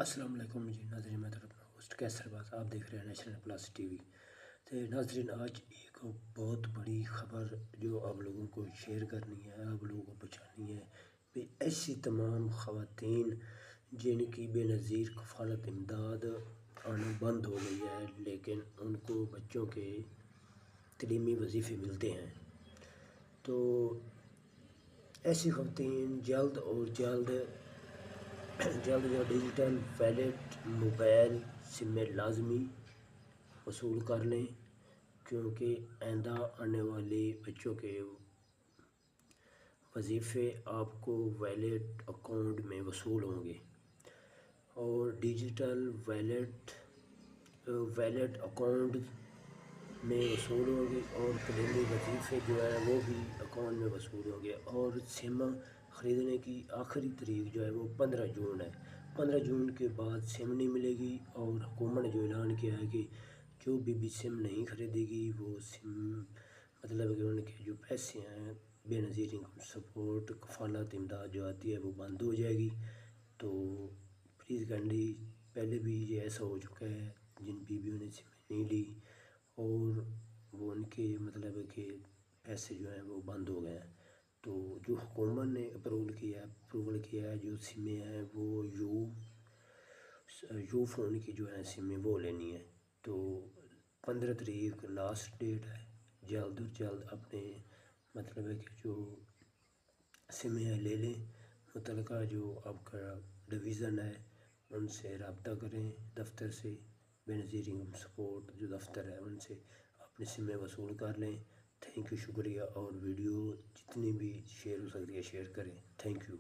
السلام علیکم جی ناظرین، میں اپنا ہوسٹ کیسر باز آپ دیکھ رہے ہیں نیشنل پلس ٹی وی۔ تو ناظرین، آج ایک بہت بڑی خبر جو آپ لوگوں کو شیئر کرنی ہے، آپ لوگوں کو پہنچانی ہے کہ ایسی تمام خواتین جن کی بے نظیر کفالت امداد آنا بند ہو گئی ہے، لیکن ان کو بچوں کے تعلیمی وظیفے ملتے ہیں، تو ایسی خواتین جلد جو ڈیجیٹل ویلیٹ موبائل سم میں لازمی وصول کر لیں، کیونکہ آئندہ آنے والے بچوں کے وظیفے آپ کو ویلیٹ اکاؤنٹ میں وصول ہوں گے، اور ڈیجیٹل ویلیٹ اکاؤنٹ میں وصول ہوں گے، اور تعلیمی وظیفے جو ہے وہ بھی اکاؤنٹ میں وصول ہوں گے۔ اور سم خریدنے کی آخری تاریخ جو ہے وہ 15 جون ہے۔ 15 جون کے بعد سم نہیں ملے گی، اور حکومت نے جو اعلان کیا ہے کہ جو بھی سم نہیں خریدے گی وہ سم مطلب کہ ان کے جو پیسے ہیں بے نظیر انکم سپورٹ کفالت امداد جو آتی ہے وہ بند ہو جائے گی۔ تو پلیز کائنڈلی، پہلے بھی یہ ایسا ہو چکا ہے جن بیویوں نے سم نہیں لی اور وہ ان کے مطلب کہ پیسے جو ہیں وہ بند ہو گئے ہیں، تو جو حکومت نے اپروول کیا ہے جو سمیں ہیں وہ یو فون کی جو ہے سمیں وہ لینی ہے۔ تو 15 تاریخ لاسٹ ڈیٹ ہے، جلد اپنے مطلب ہے کہ جو سمیں ہیں لے لیں۔ متعلقہ جو آپ کا ڈویژن ہے ان سے رابطہ کریں، دفتر سے بے نظیر انکم سپورٹ جو دفتر ہے ان سے اپنی سمیں وصول کر لیں۔ تھینک یو، شکریہ، اور ویڈیو جتنی بھی شیئر ہو سکتی ہے شیئر کریں، تھینک یو۔